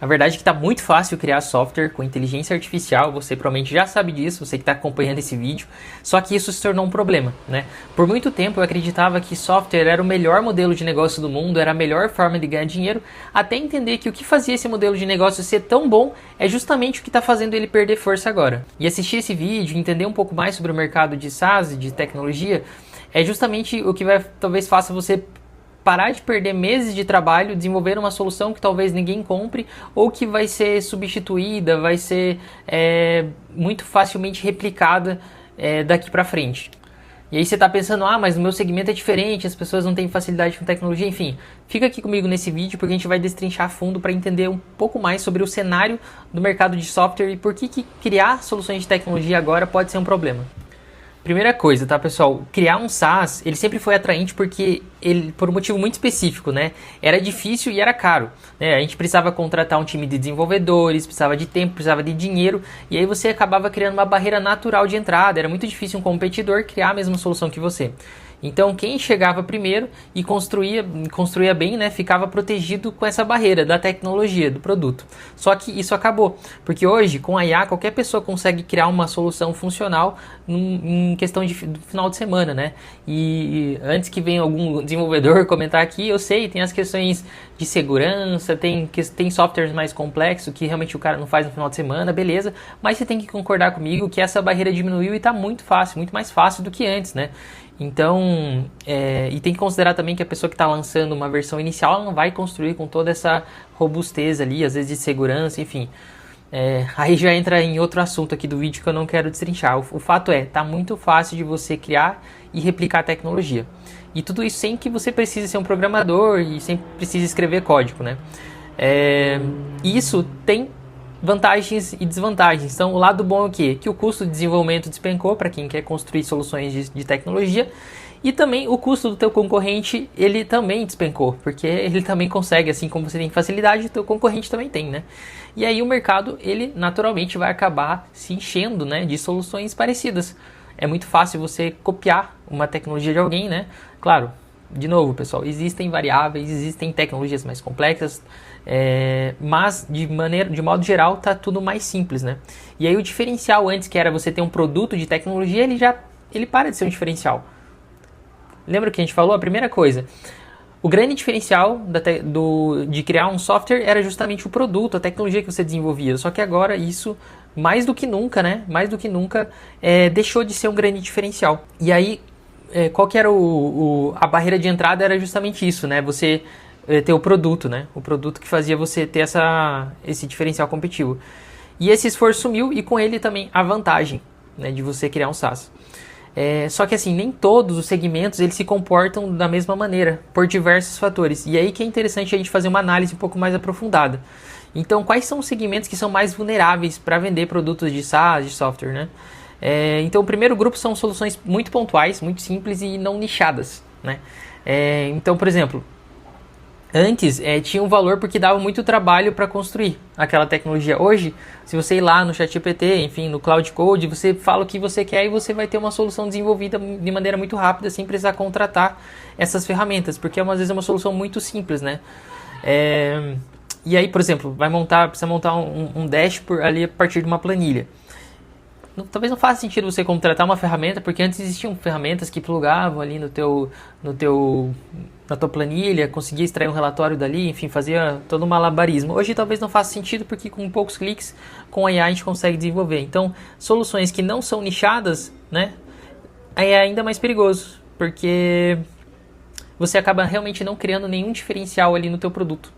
A verdade é que está muito fácil criar software com inteligência artificial, você provavelmente já sabe disso, você que está acompanhando esse vídeo, só que isso se tornou um problema, né? Por muito tempo eu acreditava que software era o melhor modelo de negócio do mundo, era a melhor forma de ganhar dinheiro, até entender que o que fazia esse modelo de negócio ser tão bom é justamente o que está fazendo ele perder força agora. E assistir esse vídeo, entender um pouco mais sobre o mercado de SaaS e de tecnologia, é justamente o que vai talvez faça você parar de perder meses de trabalho, desenvolver uma solução que talvez ninguém compre ou que vai ser substituída, vai ser muito facilmente replicada daqui para frente. E aí você está pensando, mas no meu segmento é diferente, as pessoas não têm facilidade com tecnologia, enfim. Fica aqui comigo nesse vídeo porque a gente vai destrinchar a fundo para entender um pouco mais sobre o cenário do mercado de software e por que criar soluções de tecnologia agora pode ser um problema. Primeira coisa, tá, pessoal? Criar um SaaS, ele sempre foi atraente porque por um motivo muito específico, né? Era difícil e era caro, né? A gente precisava contratar um time de desenvolvedores, precisava de tempo, precisava de dinheiro, e aí você acabava criando uma barreira natural de entrada. Era muito difícil um competidor criar a mesma solução que você. Então, quem chegava primeiro e construía bem, né, ficava protegido com essa barreira da tecnologia, do produto. Só que isso acabou, porque hoje, com a IA, qualquer pessoa consegue criar uma solução funcional em questão de final de semana, né? E antes que venha algum desenvolvedor comentar aqui, eu sei, tem as questões de segurança, tem softwares mais complexos que realmente o cara não faz no final de semana, beleza, mas você tem que concordar comigo que essa barreira diminuiu e está muito fácil, muito mais fácil do que antes, né? Então, e tem que considerar também que a pessoa que está lançando uma versão inicial ela não vai construir com toda essa robustez ali, às vezes de segurança, enfim. Aí já entra em outro assunto aqui do vídeo que eu não quero destrinchar. O fato tá muito fácil de você criar e replicar a tecnologia. E tudo isso sem que você precise ser um programador e sem precise escrever código, né? Isso tem vantagens e desvantagens. Então, o lado bom é o quê? Que o custo de desenvolvimento despencou para quem quer construir soluções de tecnologia, e também o custo do teu concorrente, ele também despencou, porque ele também consegue, assim como você tem facilidade, o teu concorrente também tem, né? E aí o mercado, ele naturalmente vai acabar se enchendo, né, de soluções parecidas. É muito fácil você copiar uma tecnologia de alguém, né? Claro, de novo, pessoal, existem variáveis, existem tecnologias mais complexas, mas de modo geral tá tudo mais simples, né? E aí o diferencial antes, que era você ter um produto de tecnologia, ele para de ser um diferencial. Lembra que a gente falou? A primeira coisa, o grande diferencial de criar um software era justamente o produto, a tecnologia que você desenvolvia. Só que agora isso, mais do que nunca, né? Mais do que nunca, deixou de ser um grande diferencial. E aí, qual que era a barreira de entrada? Era justamente isso, né? Você ter o produto, né? O produto que fazia você ter esse diferencial competitivo. E esse esforço sumiu e com ele também a vantagem, né, de você criar um SaaS. Só que assim, nem todos os segmentos eles se comportam da mesma maneira, por diversos fatores. E aí que é interessante a gente fazer uma análise um pouco mais aprofundada. Então, quais são os segmentos que são mais vulneráveis para vender produtos de SaaS, de software, né? Então, o primeiro grupo são soluções muito pontuais, muito simples e não nichadas, né? Então, por exemplo, antes tinha um valor porque dava muito trabalho para construir aquela tecnologia. Hoje, se você ir lá no ChatGPT, enfim, no Cloud Code, você fala o que você quer e você vai ter uma solução desenvolvida de maneira muito rápida, sem precisar contratar essas ferramentas, porque às vezes é uma solução muito simples, né? E aí, por exemplo, precisa montar um dashboard ali a partir de uma planilha. Talvez não faça sentido você contratar uma ferramenta, porque antes existiam ferramentas que plugavam ali na tua planilha, conseguia extrair um relatório dali, enfim, fazia todo um malabarismo. Hoje talvez não faça sentido, porque com poucos cliques, com a IA a gente consegue desenvolver. Então, soluções que não são nichadas, né, é ainda mais perigoso, porque você acaba realmente não criando nenhum diferencial ali no teu produto.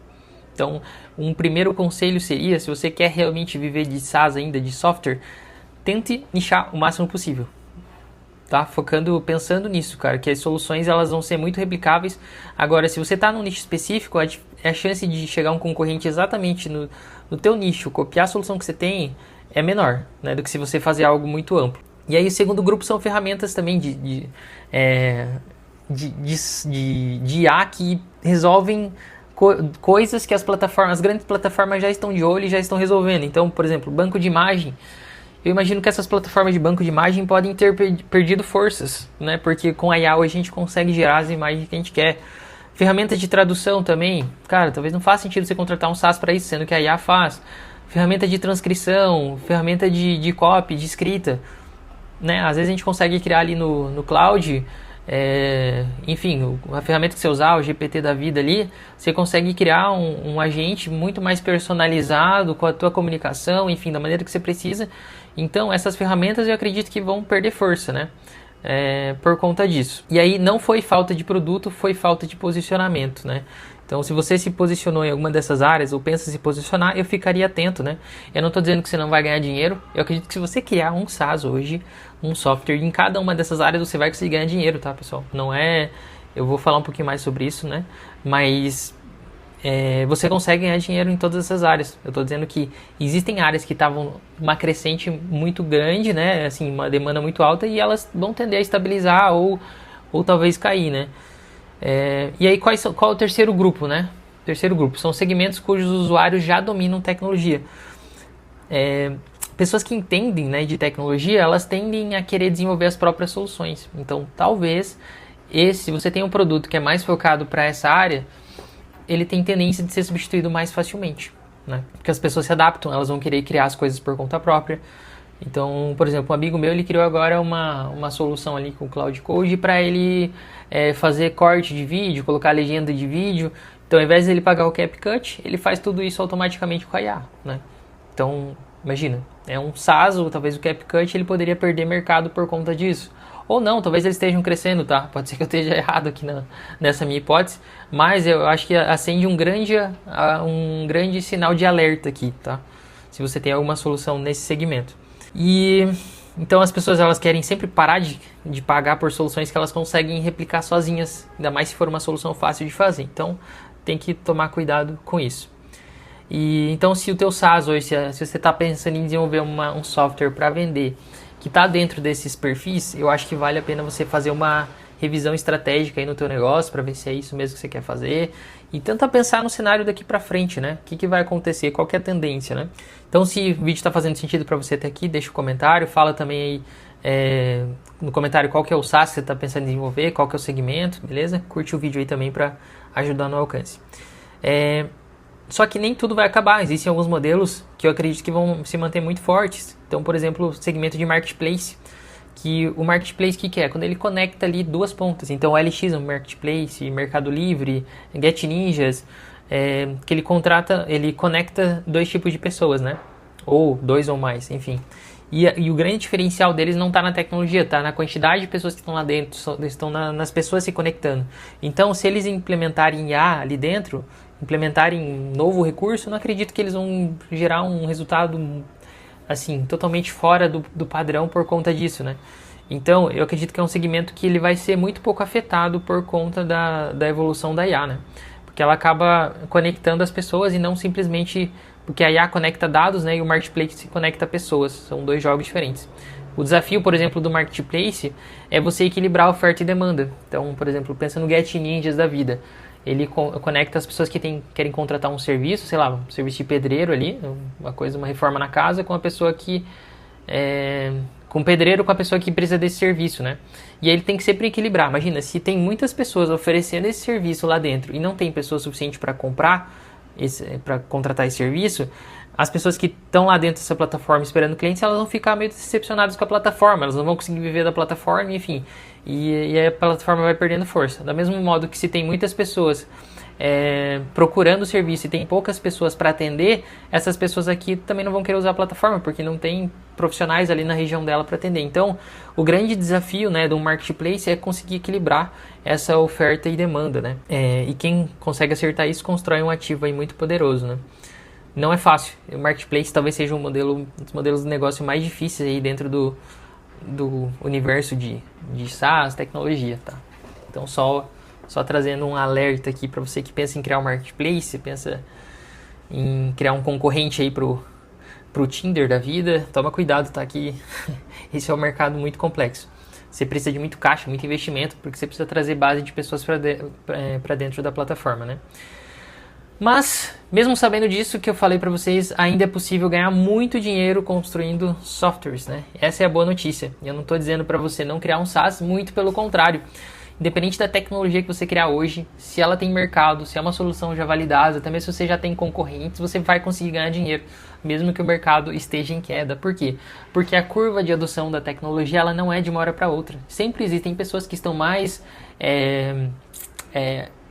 Então, um primeiro conselho seria, se você quer realmente viver de SaaS ainda, de software, tente nichar o máximo possível, tá? Pensando nisso, cara, que as soluções elas vão ser muito replicáveis. Agora, se você está num nicho específico, a chance de chegar um concorrente exatamente no teu nicho, copiar a solução que você tem, é menor, né, do que se você fazer algo muito amplo. E aí o segundo grupo são ferramentas também de IA que resolvem coisas que as grandes plataformas já estão de olho e já estão resolvendo. Então, por exemplo, banco de imagem. Eu imagino que essas plataformas de banco de imagem podem ter perdido forças, né? Porque com a IA hoje a gente consegue gerar as imagens que a gente quer. Ferramentas de tradução também, cara, talvez não faça sentido você contratar um SaaS para isso, sendo que a IA faz. Ferramenta de transcrição, ferramenta de copy, de escrita, né? Às vezes a gente consegue criar ali no cloud, enfim, a ferramenta que você usar, o GPT da vida ali, você consegue criar um agente muito mais personalizado com a tua comunicação, enfim, da maneira que você precisa. Então, essas ferramentas eu acredito que vão perder força, né? Por conta disso. E aí não foi falta de produto, foi falta de posicionamento, né? Então, se você se posicionou em alguma dessas áreas ou pensa se posicionar, eu ficaria atento, né? Eu não estou dizendo que você não vai ganhar dinheiro. Eu acredito que se você criar um SaaS hoje, um software, em cada uma dessas áreas você vai conseguir ganhar dinheiro, tá, pessoal? Não é... Eu vou falar um pouquinho mais sobre isso, né? Mas você consegue ganhar dinheiro em todas essas áreas. Eu estou dizendo que existem áreas que estavam uma crescente muito grande, né? Assim, uma demanda muito alta e elas vão tender a estabilizar ou talvez cair, né? E aí qual é o terceiro grupo, né? O terceiro grupo são segmentos cujos usuários já dominam tecnologia. Pessoas que entendem, né, de tecnologia, elas tendem a querer desenvolver as próprias soluções. Então, talvez, se você tem um produto que é mais focado para essa área, ele tem tendência de ser substituído mais facilmente, né? Porque as pessoas se adaptam, elas vão querer criar as coisas por conta própria. Então, por exemplo, um amigo meu, ele criou agora uma solução ali com o Cloud Code para ele fazer corte de vídeo, colocar legenda de vídeo. Então, ao invés de ele pagar o CapCut, ele faz tudo isso automaticamente com a IA, né? Então, imagina, é um SaaS, ou talvez o CapCut, ele poderia perder mercado por conta disso. Ou não, talvez eles estejam crescendo, tá? Pode ser que eu esteja errado aqui nessa minha hipótese, mas eu acho que acende um grande sinal de alerta aqui, tá? Se você tem alguma solução nesse segmento. E então as pessoas, elas querem sempre parar de pagar por soluções que elas conseguem replicar sozinhas, ainda mais se for uma solução fácil de fazer. Então tem que tomar cuidado com isso. E então, se o teu SaaS hoje, se você está pensando em desenvolver um software para vender que está dentro desses perfis, eu acho que vale a pena você fazer uma revisão estratégica aí no teu negócio para ver se é isso mesmo que você quer fazer e tenta pensar no cenário daqui para frente, né? O que vai acontecer, qual que é a tendência, né? Então, se o vídeo está fazendo sentido para você até aqui, deixa um comentário, fala também aí no comentário qual que é o SaaS que você está pensando em desenvolver, qual que é o segmento, beleza? Curte o vídeo aí também para ajudar no alcance. Só que nem tudo vai acabar, existem alguns modelos que eu acredito que vão se manter muito fortes. Então, por exemplo, o segmento de marketplace, que o marketplace o que é? Quando ele conecta ali duas pontas. Então, o LX é um marketplace, Mercado Livre, Get Ninjas, que ele conecta dois tipos de pessoas, né? Ou dois ou mais, enfim. E o grande diferencial deles não está na tecnologia, está na quantidade de pessoas que estão lá dentro, estão nas pessoas se conectando. Então, se eles implementarem IA ali dentro, implementarem um novo recurso, eu não acredito que eles vão gerar um resultado assim, totalmente fora do padrão por conta disso, né? Então, eu acredito que é um segmento que ele vai ser muito pouco afetado por conta da evolução da IA, né? Porque ela acaba conectando as pessoas e não simplesmente... Porque a IA conecta dados, né? E o Marketplace conecta pessoas. São dois jogos diferentes. O desafio, por exemplo, do Marketplace é você equilibrar oferta e demanda. Então, por exemplo, pensa no Get Ninjas da vida. Ele conecta as pessoas que querem contratar um serviço, sei lá, um serviço de pedreiro ali, uma reforma na casa, com a pessoa que... com o pedreiro, com a pessoa que precisa desse serviço, né? E aí ele tem que sempre equilibrar. Imagina, se tem muitas pessoas oferecendo esse serviço lá dentro e não tem pessoa suficiente para para contratar esse serviço, as pessoas que estão lá dentro dessa plataforma esperando clientes, elas vão ficar meio decepcionadas com a plataforma, elas não vão conseguir viver da plataforma, enfim, e aí a plataforma vai perdendo força. Da mesmo modo que se tem muitas pessoas procurando o serviço e tem poucas pessoas para atender, essas pessoas aqui também não vão querer usar a plataforma, porque não tem profissionais ali na região dela para atender. Então, o grande desafio, né, do marketplace é conseguir equilibrar essa oferta e demanda, né? E quem consegue acertar isso constrói um ativo aí muito poderoso, né? Não é fácil. O marketplace talvez seja um dos modelos de negócio mais difíceis aí dentro do universo de SaaS, tecnologia, tá? Então, só trazendo um alerta aqui para você que pensa em criar um marketplace, pensa em criar um concorrente aí pro Tinder da vida, toma cuidado, tá? Que esse é um mercado muito complexo. Você precisa de muito caixa, muito investimento, porque você precisa trazer base de pessoas para dentro da plataforma, né? Mas, mesmo sabendo disso que eu falei para vocês, ainda é possível ganhar muito dinheiro construindo softwares, né? Essa é a boa notícia. Eu não estou dizendo para você não criar um SaaS, muito pelo contrário. independente da tecnologia que você criar hoje, se ela tem mercado, se é uma solução já validada, também se você já tem concorrentes, você vai conseguir ganhar dinheiro, mesmo que o mercado esteja em queda. Por quê? Porque a curva de adoção da tecnologia, ela não é de uma hora para outra. Sempre existem pessoas que estão mais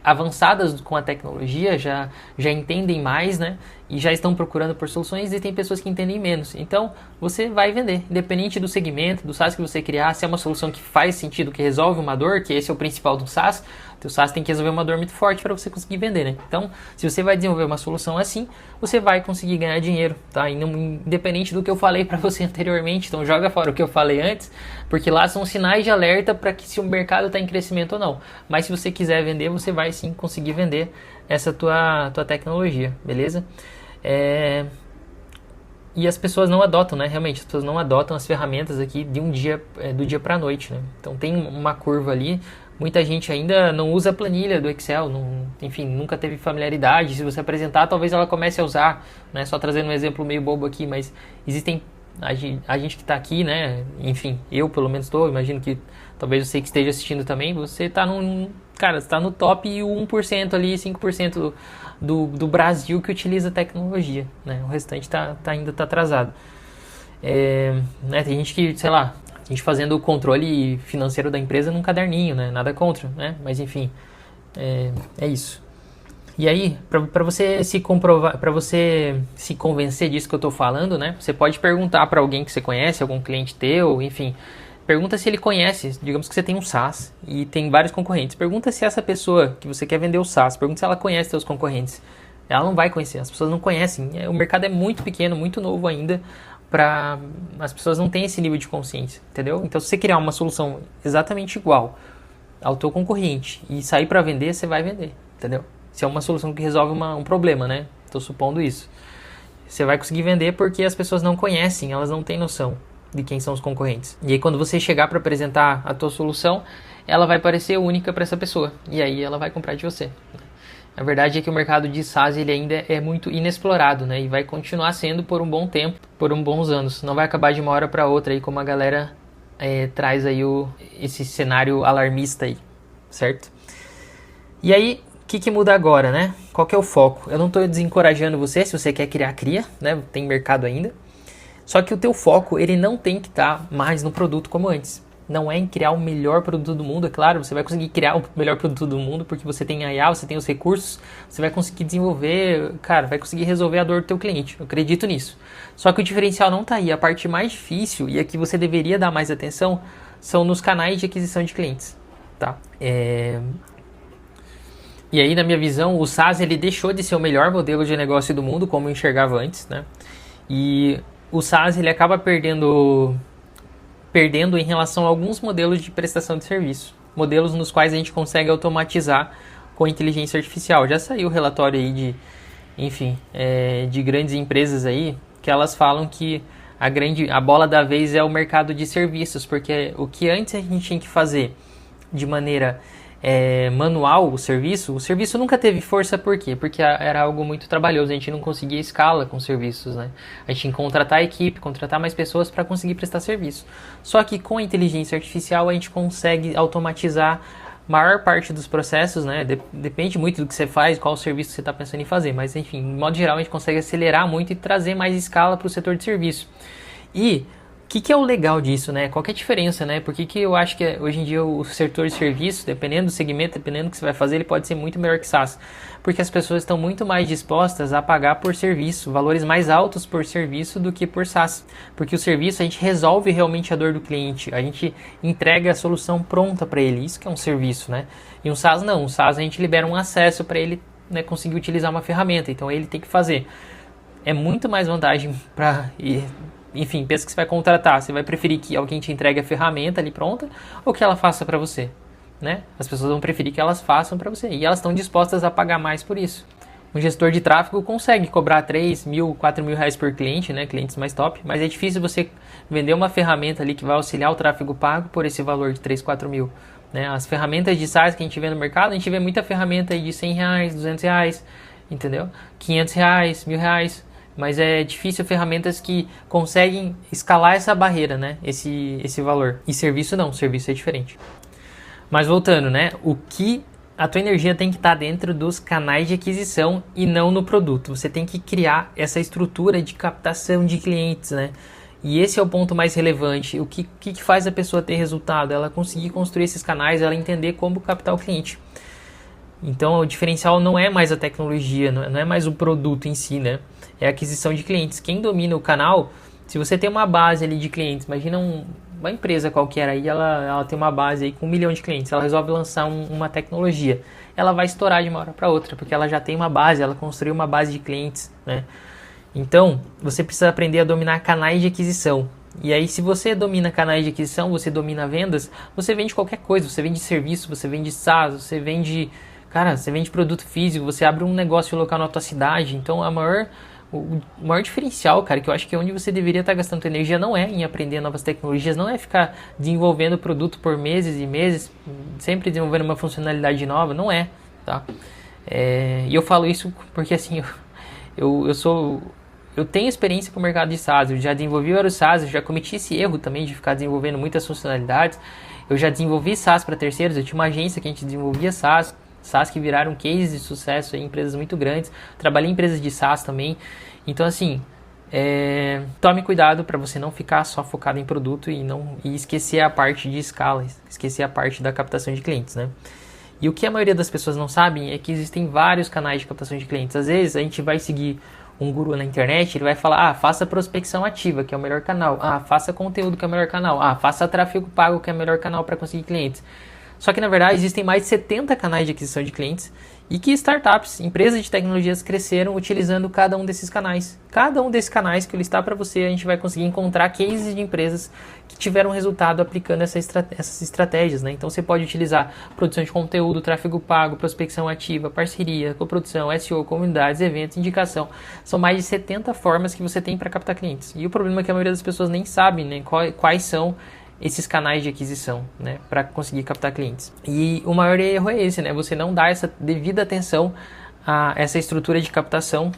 avançadas com a tecnologia, já entendem mais, né? E já estão procurando por soluções, e tem pessoas que entendem menos. Então, você vai vender, independente do segmento, do SaaS que você criar, se é uma solução que faz sentido, que resolve uma dor, que esse é o principal do SaaS, o SaaS tem que resolver uma dor muito forte para você conseguir vender, né? Então, se você vai desenvolver uma solução assim, você vai conseguir ganhar dinheiro, tá? Independente do que eu falei para você anteriormente, então joga fora o que eu falei antes, porque lá são sinais de alerta para que se o mercado está em crescimento ou não. Mas se você quiser vender, você vai sim conseguir vender essa tua tecnologia, beleza? E as pessoas não adotam, né? Realmente, as pessoas não adotam as ferramentas aqui do dia para a noite, né? Então tem uma curva ali. Muita gente ainda não usa a planilha do Excel, enfim, nunca teve familiaridade. Se você apresentar, talvez ela comece a usar, né? Só trazendo um exemplo meio bobo aqui, mas existem a gente que está aqui, né? Enfim, eu pelo menos estou, imagino que talvez você que esteja assistindo também, você está no top 1% ali, 5% do Brasil que utiliza tecnologia, né? O restante ainda está atrasado. Né? Tem gente que, sei lá, a gente fazendo o controle financeiro da empresa num caderninho, né? Nada contra, né? Mas enfim, é isso. E aí, para você se comprovar, para você se convencer disso que eu estou falando, né? Você pode perguntar para alguém que você conhece, algum cliente teu, enfim, pergunta se ele conhece. Digamos que você tem um SaaS e tem vários concorrentes. Pergunta se essa pessoa que você quer vender o SaaS, pergunta se ela conhece seus concorrentes. Ela não vai conhecer, as pessoas não conhecem. O mercado é muito pequeno, muito novo ainda. As pessoas não têm esse nível de consciência, entendeu? Então, se você criar uma solução exatamente igual ao teu concorrente e sair para vender, você vai vender, entendeu? Se é uma solução que resolve um problema, né? Estou supondo isso. Você vai conseguir vender porque as pessoas não conhecem, elas não têm noção de quem são os concorrentes. E aí, quando você chegar para apresentar a tua solução, ela vai parecer única para essa pessoa. E aí, ela vai comprar de você. A verdade é que o mercado de SaaS ele ainda é muito inexplorado, né? E vai continuar sendo por um bom tempo, por uns bons anos. Não vai acabar de uma hora para outra, aí, como a galera traz aí esse cenário alarmista aí, certo? E aí, o que muda agora, né? Qual que é o foco? Eu não estou desencorajando você, se você quer criar, cria, né? Tem mercado ainda. Só que o teu foco, ele não tem que estar mais no produto como antes. Não é em criar o melhor produto do mundo, é claro, você vai conseguir criar o melhor produto do mundo porque você tem a IA, você tem os recursos, você vai conseguir desenvolver, cara, vai conseguir resolver a dor do teu cliente, eu acredito nisso. Só que o diferencial não está aí, a parte mais difícil e a que você deveria dar mais atenção são nos canais de aquisição de clientes, tá? E aí, na minha visão, o SaaS ele deixou de ser o melhor modelo de negócio do mundo, como eu enxergava antes, né? E o SaaS ele acaba perdendo em relação a alguns modelos de prestação de serviço. Modelos nos quais a gente consegue automatizar com inteligência artificial. Já saiu o relatório aí de grandes empresas aí, que elas falam que a bola da vez é o mercado de serviços, porque o que antes a gente tinha que fazer de maneira manual, o serviço nunca teve força. Por quê? Porque era algo muito trabalhoso, a gente não conseguia escala com serviços, né? A gente tinha que contratar a equipe, contratar mais pessoas para conseguir prestar serviço. Só que com a inteligência artificial a gente consegue automatizar maior parte dos processos, né? Depende muito do que você faz, qual serviço você está pensando em fazer, mas enfim, de modo geral a gente consegue acelerar muito e trazer mais escala para o setor de serviço. E o que é o legal disso, né? Qual que é a diferença, né? Por que eu acho que hoje em dia o setor de serviço, dependendo do segmento, dependendo do que você vai fazer, ele pode ser muito melhor que SaaS? Porque as pessoas estão muito mais dispostas a pagar por serviço, valores mais altos por serviço do que por SaaS. Porque o serviço a gente resolve realmente a dor do cliente, a gente entrega a solução pronta para ele, isso que é um serviço, né? E um SaaS não, um SaaS a gente libera um acesso para ele, né, conseguir utilizar uma ferramenta, então ele tem que fazer. É muito mais vantagem para... Enfim, pensa que você vai contratar, você vai preferir que alguém te entregue a ferramenta ali pronta ou que ela faça para você, né? As pessoas vão preferir que elas façam para você e elas estão dispostas a pagar mais por isso. Um gestor de tráfego consegue cobrar 3 mil, 4 mil reais por cliente, né? Clientes mais top, mas é difícil você vender uma ferramenta ali que vai auxiliar o tráfego pago por esse valor de 3, 4 mil. Né? As ferramentas de SaaS que a gente vê no mercado, a gente vê muita ferramenta aí de 100 reais, 200 reais, entendeu? 500 reais, 1.000 reais. Mas é difícil ferramentas que conseguem escalar essa barreira, né? Esse valor. E serviço não, serviço é diferente. Mas voltando, né? O que a tua energia tem que estar dentro dos canais de aquisição e não no produto. Você tem que criar essa estrutura de captação de clientes, né? E esse é o ponto mais relevante. O que faz a pessoa ter resultado? Ela conseguir construir esses canais, ela entender como captar o cliente. Então, o diferencial não é mais a tecnologia, não é mais o produto em si, né? É a aquisição de clientes. Quem domina o canal, se você tem uma base ali de clientes, imagina uma empresa qualquer aí, ela tem uma base aí com 1 milhão de clientes, ela resolve lançar uma tecnologia. Ela vai estourar de uma hora para outra, porque ela já tem uma base, ela construiu uma base de clientes, né? Então, você precisa aprender a dominar canais de aquisição. E aí, se você domina canais de aquisição, você domina vendas, você vende qualquer coisa. Você vende serviço, você vende SaaS, você vende produto físico, você abre um negócio local na tua cidade. Então, o maior diferencial, cara, que eu acho que é onde você deveria estar gastando tua energia não é em aprender novas tecnologias, não é ficar desenvolvendo produto por meses e meses, sempre desenvolvendo uma funcionalidade nova, não é, tá? E eu falo isso porque, assim, eu tenho experiência com o mercado de SaaS, eu já desenvolvi vários SaaS, eu já cometi esse erro também de ficar desenvolvendo muitas funcionalidades, eu já desenvolvi SaaS para terceiros, eu tinha uma agência que a gente desenvolvia SaaS que viraram cases de sucesso em empresas muito grandes, trabalhei em empresas de SaaS também, então assim, tome cuidado para você não ficar só focado em produto e esquecer a parte de escala, esquecer a parte da captação de clientes, né? E o que a maioria das pessoas não sabem é que existem vários canais de captação de clientes. Às vezes a gente vai seguir um guru na internet, ele vai falar, faça prospecção ativa, que é o melhor canal. Faça conteúdo, que é o melhor canal. Faça tráfego pago, que é o melhor canal para conseguir clientes. Só que, na verdade, existem mais de 70 canais de aquisição de clientes e que startups, empresas de tecnologias cresceram utilizando cada um desses canais. Cada um desses canais que eu listar para você, a gente vai conseguir encontrar cases de empresas que tiveram resultado aplicando essas estratégias, né? Então, você pode utilizar produção de conteúdo, tráfego pago, prospecção ativa, parceria, coprodução, SEO, comunidades, eventos, indicação. São mais de 70 formas que você tem para captar clientes. E o problema é que a maioria das pessoas nem sabe, né, quais são esses canais de aquisição, né, para conseguir captar clientes. E o maior erro é esse, né, você não dá essa devida atenção a essa estrutura de captação,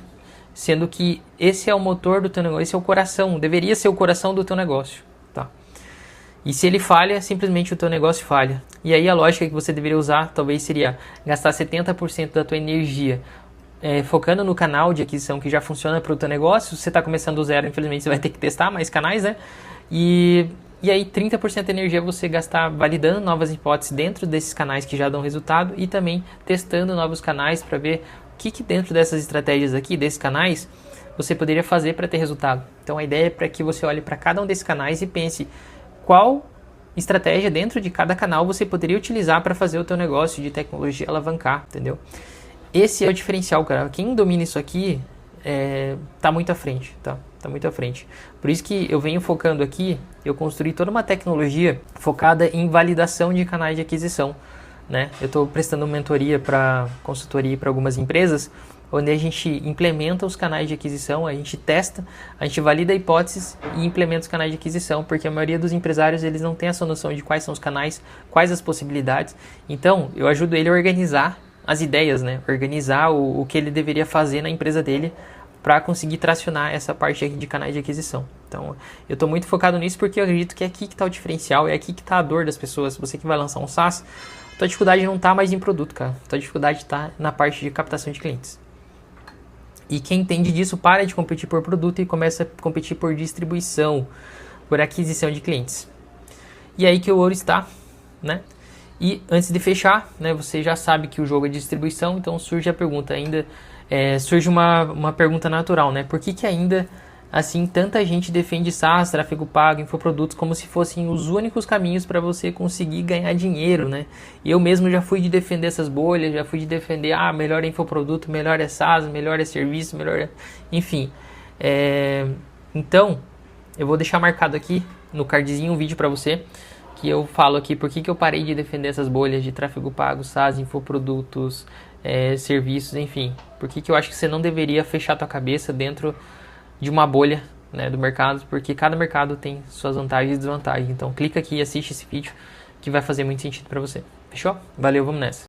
sendo que esse é o motor do teu negócio, esse é o coração, deveria ser o coração do teu negócio, tá? E se ele falha, simplesmente o teu negócio falha. E aí a lógica que você deveria usar talvez seria gastar 70% da tua energia focando no canal de aquisição que já funciona para o teu negócio. Se você está começando do zero, infelizmente você vai ter que testar mais canais, né? E aí 30% da energia você gastar validando novas hipóteses dentro desses canais que já dão resultado e também testando novos canais para ver o que dentro dessas estratégias aqui, desses canais, você poderia fazer para ter resultado. Então a ideia é para que você olhe para cada um desses canais e pense qual estratégia dentro de cada canal você poderia utilizar para fazer o teu negócio de tecnologia alavancar, entendeu? Esse é o diferencial, cara. Quem domina isso aqui tá muito à frente, tá? Tá muito à frente. Por isso que eu venho focando aqui, eu construí toda uma tecnologia focada em validação de canais de aquisição, né? Eu estou prestando mentoria para consultoria para algumas empresas, onde a gente implementa os canais de aquisição, a gente testa, a gente valida hipóteses e implementa os canais de aquisição, porque a maioria dos empresários eles não tem essa noção de quais são os canais, quais as possibilidades. Então, eu ajudo ele a organizar as ideias, né? Organizar o que ele deveria fazer na empresa dele para conseguir tracionar essa parte de canais de aquisição. Então, eu estou muito focado nisso porque eu acredito que é aqui que está o diferencial, é aqui que está a dor das pessoas. Você que vai lançar um SaaS, tua dificuldade não está mais em produto, cara. Tua dificuldade está na parte de captação de clientes. E quem entende disso para de competir por produto e começa a competir por distribuição, por aquisição de clientes. E aí que o ouro está, né? E antes de fechar, né, você já sabe que o jogo é de distribuição, então surge a pergunta surge uma pergunta natural, né? Por que ainda assim tanta gente defende SaaS, tráfego pago, infoprodutos como se fossem os únicos caminhos para você conseguir ganhar dinheiro, né? E eu mesmo já fui de defender essas bolhas, já fui de defender, melhor é infoproduto, melhor é SaaS, melhor é serviço, melhor é... Enfim, então eu vou deixar marcado aqui no cardzinho um vídeo para você, que eu falo aqui por que eu parei de defender essas bolhas de tráfego pago, SaaS, infoprodutos, serviços, enfim. Por que eu acho que você não deveria fechar tua cabeça dentro de uma bolha, né, do mercado, porque cada mercado tem suas vantagens e desvantagens. Então clica aqui e assiste esse vídeo que vai fazer muito sentido para você. Fechou? Valeu, vamos nessa.